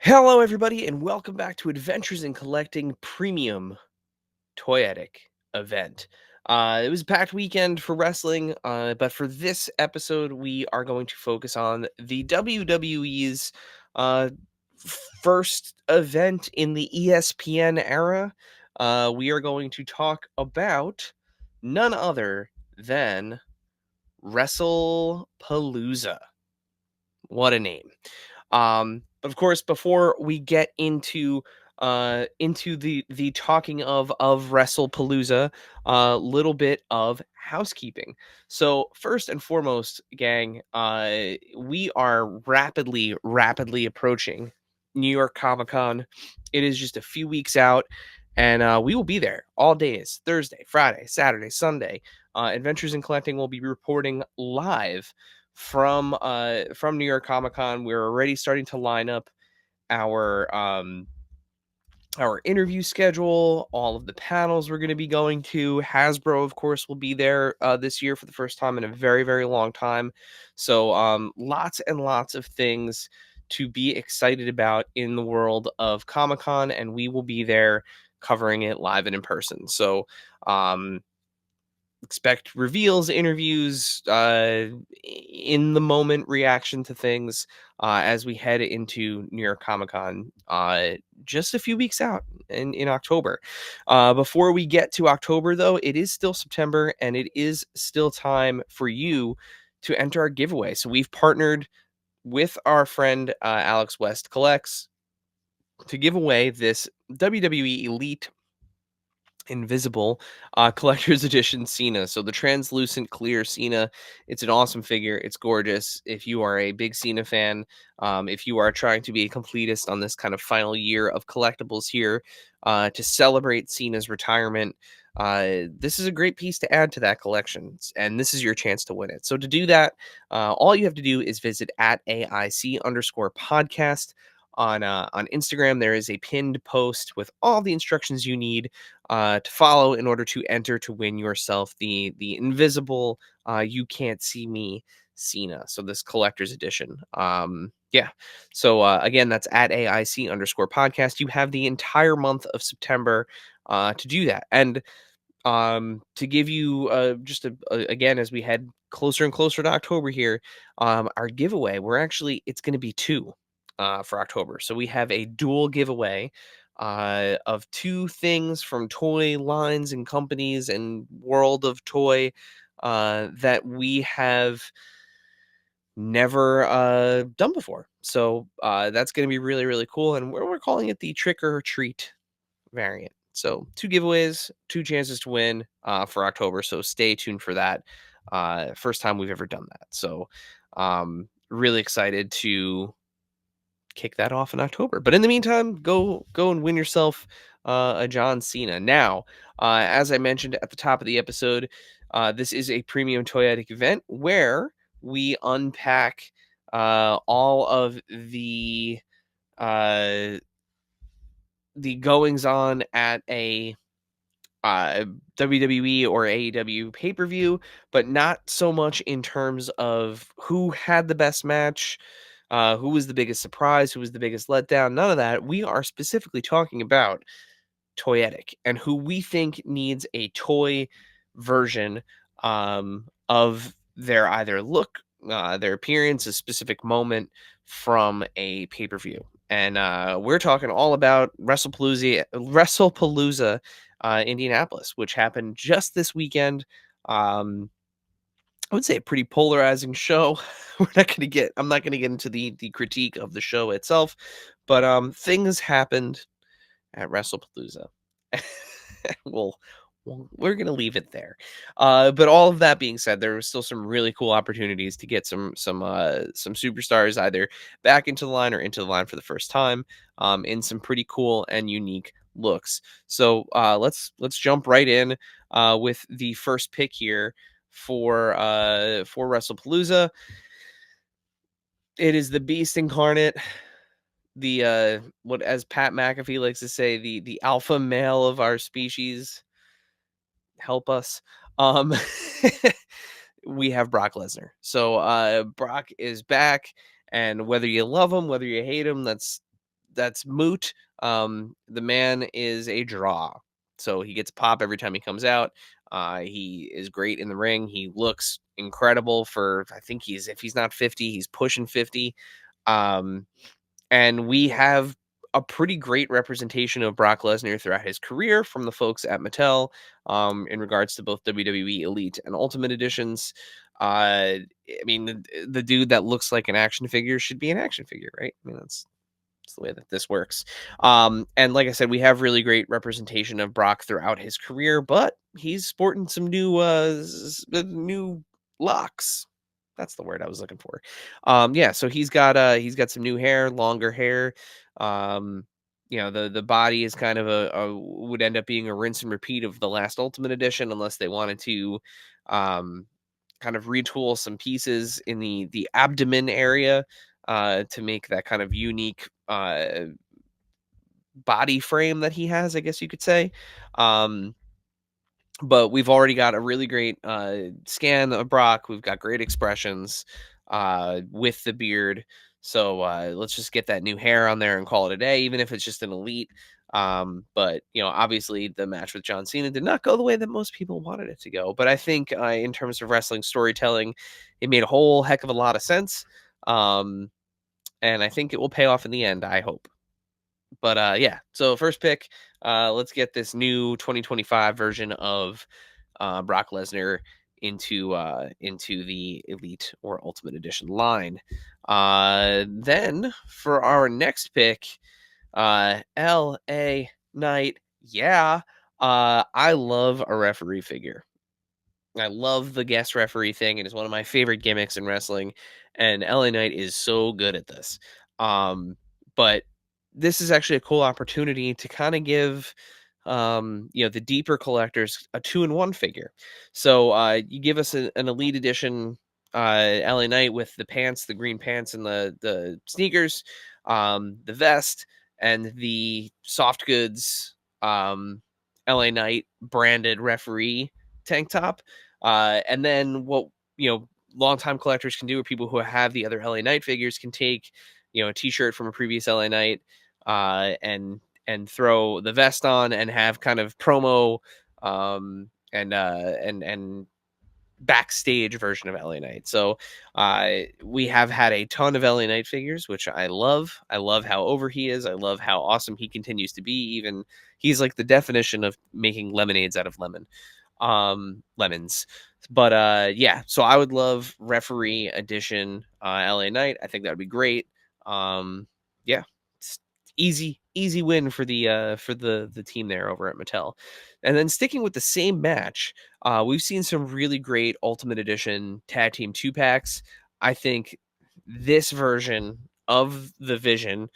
Hello, everybody, and welcome back to Adventures in Collecting Premium Toyetic Event. It was a packed weekend for wrestling, but for this episode, we are going to focus on the WWE's uh, first event in the ESPN era. We are going to talk about none other than Wrestlepalooza. What a name. But of course, before we get into the talking of Wrestlepalooza, a little bit of housekeeping. So first and foremost, gang, we are rapidly approaching New York Comic Con. It is just a few weeks out, and we will be there all days: Thursday, Friday, Saturday, Sunday. Adventures in Collecting will be reporting live from New York Comic Con. We're already starting to line up our interview schedule, all of the panels we're going to be going to. Hasbro, of course, will be there this year for the first time in a very long time. So lots and lots of things to be excited about in the world of Comic Con, and we will be there covering it live and in person. So expect reveals, interviews, in the moment reaction to things as we head into New York Comic Con just a few weeks out in October. Before we get to October, though, it is still September and it is still time for you to enter our giveaway. So we've partnered with our friend Alex West Collects to give away this WWE Elite Invisible collector's edition Cena. So the translucent clear Cena, it's an awesome figure. It's gorgeous. If you are a big Cena fan, if you are trying to be a completist on this kind of final year of collectibles here to celebrate Cena's retirement, this is a great piece to add to that collection, and this is your chance to win it. So to do that, all you have to do is visit at AIC_podcast on Instagram. There is a pinned post with all the instructions you need to follow in order to enter to win yourself the invisible you can't see me Cena. So this collector's edition. Yeah. So again, that's at AIC_podcast. You have the entire month of September to do that. And to give you just again, as we head closer and closer to October here, our giveaway, it's going to be two for October. So we have a dual giveaway of two things from toy lines and companies and world of toy that we have never done before. So that's going to be really cool. And we're calling it the trick or treat variant. So two giveaways, two chances to win for October. So stay tuned for that. First time we've ever done that. So really excited to kick that off in October. But in the meantime, go and win yourself a John Cena. Now, as I mentioned at the top of the episode, this is a Premium Toyetic Event where we unpack all of uh, the goings on at a WWE or AEW pay-per-view, but not so much in terms of who had the best match, who was the biggest surprise, who was the biggest letdown. None of that. We are specifically talking about Toyetic and who we think needs a toy version of their either look, their appearance, a specific moment from a pay-per-view. And we're talking all about Wrestlepalooza, Indianapolis, which happened just this weekend. I would say a pretty polarizing show. I'm not gonna get into the critique of the show itself, but things happened at Wrestlepalooza. We'll, we're gonna leave it there. But all of that being said, there was still some really cool opportunities to get some superstars either back into the line or into the line for the first time, in some pretty cool and unique looks. So let's jump right in with the first pick here for Wrestlepalooza. It is the Beast Incarnate, the what, as Pat McAfee likes to say, the alpha male of our species. Help us. Um we have Brock Lesnar. So Brock is back, and whether you love him, whether you hate him, that's that's moot. The man is a draw, so he gets pop every time he comes out. He is great in the ring. He looks incredible for, I think he's, if he's not 50, he's pushing 50. Um, and we have a pretty great representation of Brock Lesnar throughout his career from the folks at Mattel, in regards to both WWE Elite and Ultimate editions. I mean, the dude that looks like an action figure should be an action figure, right? I mean, that's the way that this works. And like I said, we have really great representation of Brock throughout his career, but he's sporting some new locks. That's the word I was looking for. Yeah, so he's got some new hair, longer hair. Um, the body is kind of a would end up being a rinse and repeat of the last Ultimate Edition, unless they wanted to um kind of retool some pieces in the abdomen area, to make that kind of unique body frame that he has, I guess you could say. Um, but we've already got a really great scan of Brock. We've got great expressions with the beard. So let's just get that new hair on there and call it a day, even if it's just an elite. But obviously the match with John Cena did not go the way that most people wanted it to go. But I think in terms of wrestling storytelling, it made a whole heck of a lot of sense. Um, and I think it will pay off in the end, I hope. But yeah, so first pick, let's get this new 2025 version of Brock Lesnar into the Elite or Ultimate Edition line. Then for our next pick, LA Knight. Yeah, I love a referee figure. I love the guest referee thing. It is one of my favorite gimmicks in wrestling, and LA Knight is so good at this. Um, but this is actually a cool opportunity to kind of give the deeper collectors a two-in-one figure. So you give us an elite edition LA Knight with the pants, the green pants, and the sneakers, the vest, and the soft goods LA Knight branded referee tank top. And then what longtime collectors can do, or people who have the other LA Knight figures can take a T-shirt from a previous LA Knight, and throw the vest on and have kind of promo and backstage version of LA Knight. So we have had a ton of LA Knight figures, which I love. I love how over he is. I love how awesome he continues to be. Even he's like the definition of making lemonades out of lemons. But yeah, so I would love referee edition LA Knight. I think that would be great. Yeah, it's easy win for the team there over at Mattel. And then sticking with the same match, we've seen some really great Ultimate Edition tag team 2-packs. I think this version of the Vision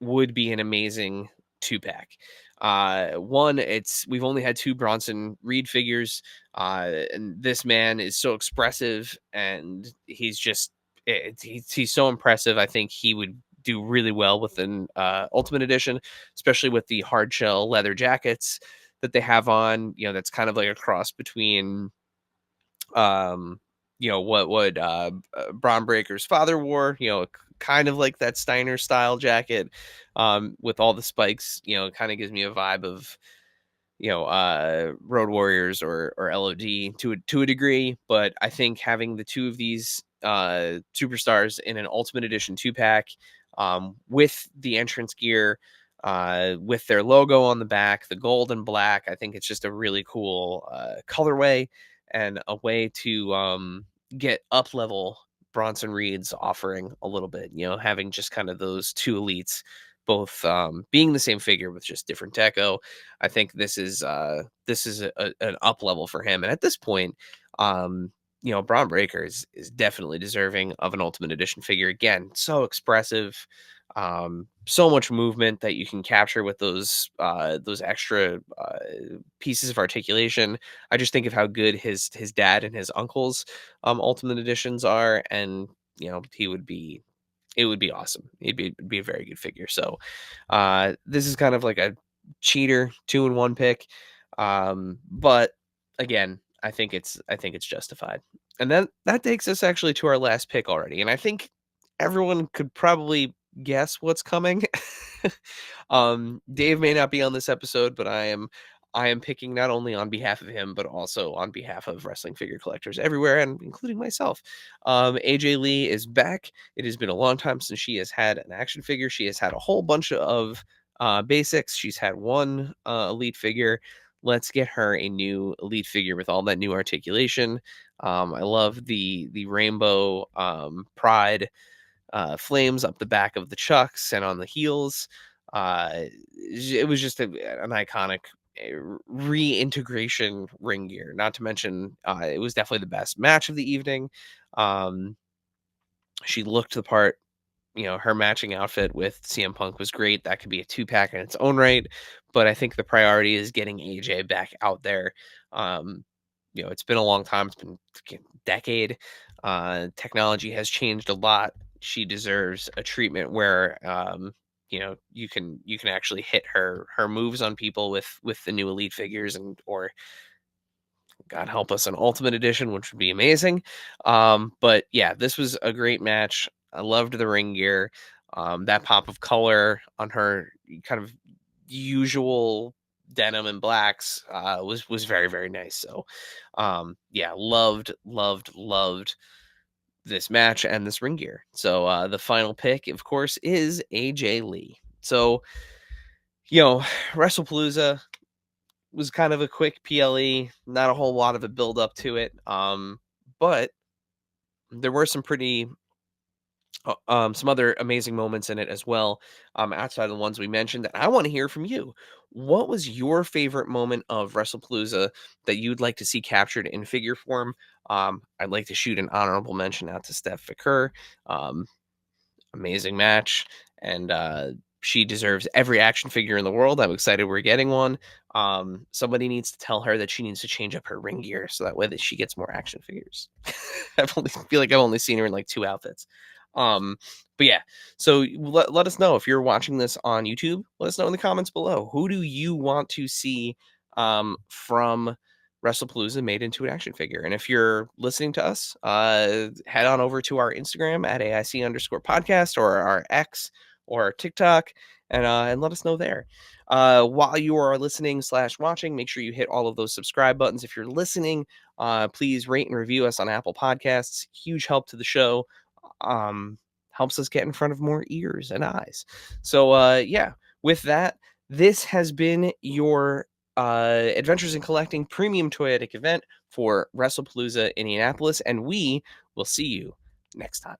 would be an amazing 2-pack. One, we've only had two Bronson Reed figures, and this man is so expressive, and he's so impressive. I think he would do really well with an Ultimate Edition, especially with the hard shell leather jackets that they have on. That's kind of like a cross between what Braun Breaker's father wore, kind of like that Steiner style jacket, with all the spikes. Kind of gives me a vibe of Road Warriors or LOD to a degree. But I think having the two of these superstars in an Ultimate Edition 2-pack, with the entrance gear, with their logo on the back, the gold and black, I think it's just a really cool colorway and a way to get up level Bronson Reed's offering a little bit. Having just kind of those two elites, both being the same figure with just different deco. I think this is an up level for him. And at this point, Braun Breaker is definitely deserving of an Ultimate Edition figure. Again, so expressive, so much movement that you can capture with those extra pieces of articulation. I just think of how good his dad and his uncle's Ultimate Editions are, and he would be it would be awesome. It'd be a very good figure. So this is kind of like a cheater 2-in-1 pick. But again, I think it's justified. And then that takes us actually to our last pick already. And I think everyone could probably guess what's coming? Dave may not be on this episode, but I am picking not only on behalf of him, but also on behalf of wrestling figure collectors everywhere, and including myself. AJ Lee is back. It has been a long time since she has had an action figure. She has had a whole bunch of basics. She's had one elite figure. Let's get her a new elite figure with all that new articulation. I love the rainbow pride flames up the back of the chucks and on the heels. It was just an iconic reintegration ring gear. Not to mention, it was definitely the best match of the evening. Um, she looked the part. Her matching outfit with CM Punk was great. That could be a two pack in its own right, but I think the priority is getting AJ back out there. Um, it's been a long time. It's been a decade. Technology has changed a lot. She deserves a treatment where you can actually hit her moves on people with the new elite figures, and or God help us, an Ultimate Edition, which would be amazing. But yeah, this was a great match. I loved the ring gear. That pop of color on her kind of usual denim and blacks was very, very nice. So yeah, loved this match and this ring gear. So the final pick, of course, is AJ Lee. So, you know, Wrestlepalooza was kind of a quick PLE, not a whole lot of a build up to it. But there were some pretty some other amazing moments in it as well, outside of the ones we mentioned. And I want to hear from you. What was your favorite moment of WrestlePalooza that you'd like to see captured in figure form? I'd like to shoot an honorable mention out to Steph Vicker. Um, Amazing match, and she deserves every action figure in the world. I'm excited we're getting one. Somebody needs to tell her that she needs to change up her ring gear so that way that she gets more action figures. Feel like I've only seen her in like two outfits. Um, but yeah, so let us know if you're watching this on YouTube. Let us know in the comments below. Who do you want to see from WrestlePalooza made into an action figure? And if you're listening to us, head on over to our Instagram at AIC_podcast, or our X, or our TikTok, and let us know there. While you are listening/watching, make sure you hit all of those subscribe buttons. If you're listening, please rate and review us on Apple Podcasts. Huge help to the show. Um, Helps us get in front of more ears and eyes. So yeah, with that, this has been your Adventures in Collecting Premium Toyetic Event for WrestlePalooza Indianapolis, and we will see you next time.